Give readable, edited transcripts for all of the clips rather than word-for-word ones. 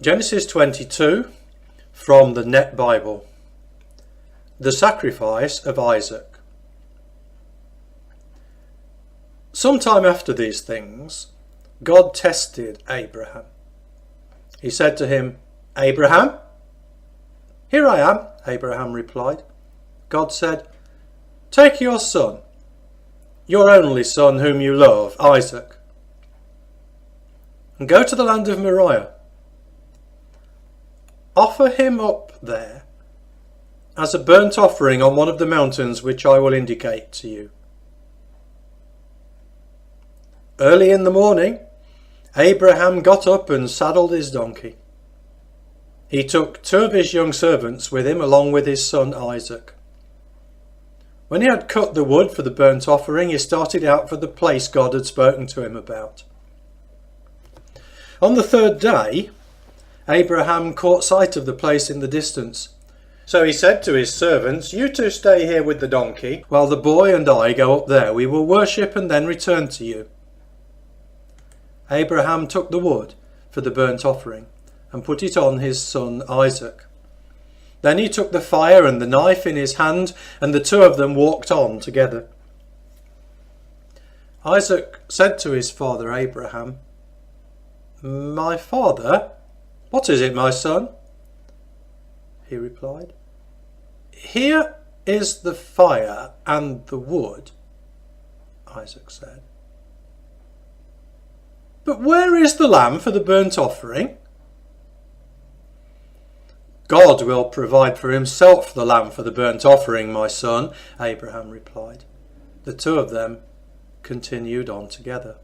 Genesis 22 from the Net Bible. The sacrifice of Isaac. Sometime after these things, God tested Abraham. He said to him, "Abraham?" "Here I am," Abraham replied. God said, "Take your son, your only son whom you love, Isaac, and go to the land of Moriah. Offer him up there as a burnt offering on one of the mountains which I will indicate to you." Early in the morning, Abraham got up and saddled his donkey. He took 2 of his young servants with him, along with his son Isaac. When he had cut the wood for the burnt offering, he started out for the place God had spoken to him about. On the 3rd day, Abraham caught sight of the place in the distance. So he said to his servants, "You two stay here with the donkey, while the boy and I go up there. We will worship and then return to you." Abraham took the wood for the burnt offering and put it on his son Isaac. Then he took the fire and the knife in his hand, and the 2 of them walked on together. Isaac said to his father Abraham, "My father?" "What is it, my son?" he replied. "Here is the fire and the wood," Isaac said. "But where is the lamb for the burnt offering?" "God will provide for himself the lamb for the burnt offering, my son," Abraham replied. The 2 of them continued on together.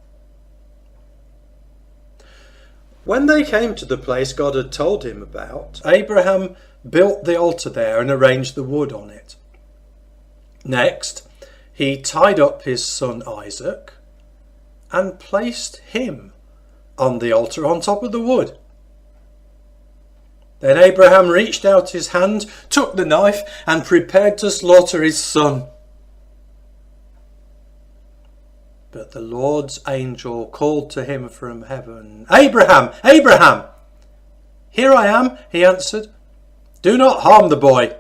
When they came to the place God had told him about, Abraham built the altar there and arranged the wood on it. Next, he tied up his son Isaac and placed him on the altar on top of the wood. Then Abraham reached out his hand, took the knife, and prepared to slaughter his son. But the Lord's angel called to him from heaven, "Abraham, Abraham!" "Here I am," he answered. "Do not harm the boy,"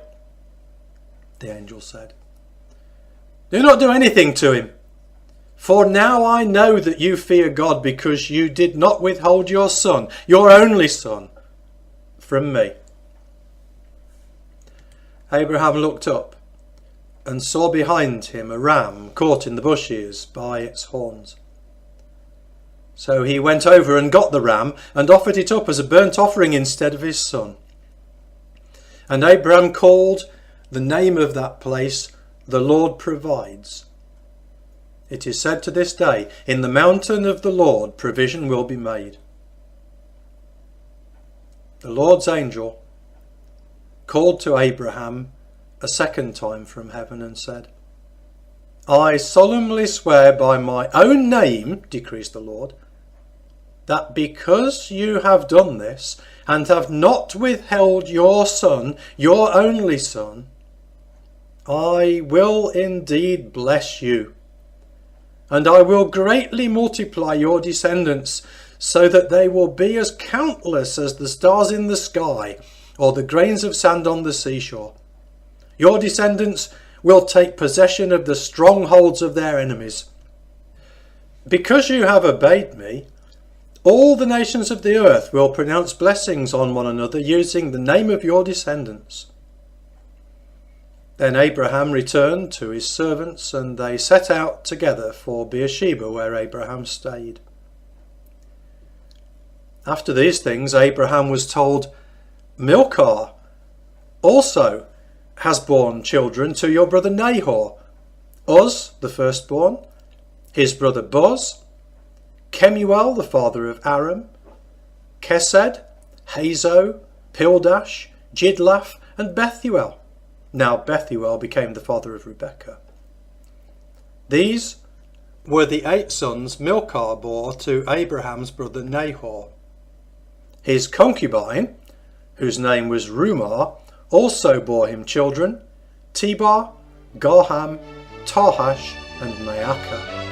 the angel said. "Do not do anything to him. For now I know that you fear God, because you did not withhold your son, your only son, from me." Abraham looked up and saw behind him a ram caught in the bushes by its horns. So he went over and got the ram and offered it up as a burnt offering instead of his son. And Abraham called the name of that place, "The Lord Provides." It is said to this day, "In the mountain of the Lord provision will be made." The Lord's angel called to Abraham a second time from heaven and said, "I solemnly swear by my own name, decrees the Lord, that because you have done this and have not withheld your son, your only son, I will indeed bless you, and I will greatly multiply your descendants, so that they will be as countless as the stars in the sky or the grains of sand on the seashore. Your descendants will take possession of the strongholds of their enemies. Because you have obeyed me, all the nations of the earth will pronounce blessings on one another using the name of your descendants." Then Abraham returned to his servants, and they set out together for Beersheba, where Abraham stayed. After these things, Abraham was told, "Milcah also has borne children to your brother Nahor, Uz, the firstborn, his brother Buz, Kemuel, the father of Aram, Kesed, Hazo, Pildash, Jidlaph, and Bethuel." Now Bethuel became the father of Rebekah. These were the 8 sons Milcah bore to Abraham's brother Nahor. His concubine, whose name was Rumah, also bore him children, Tebar, Garham, Tahash, and Maacah.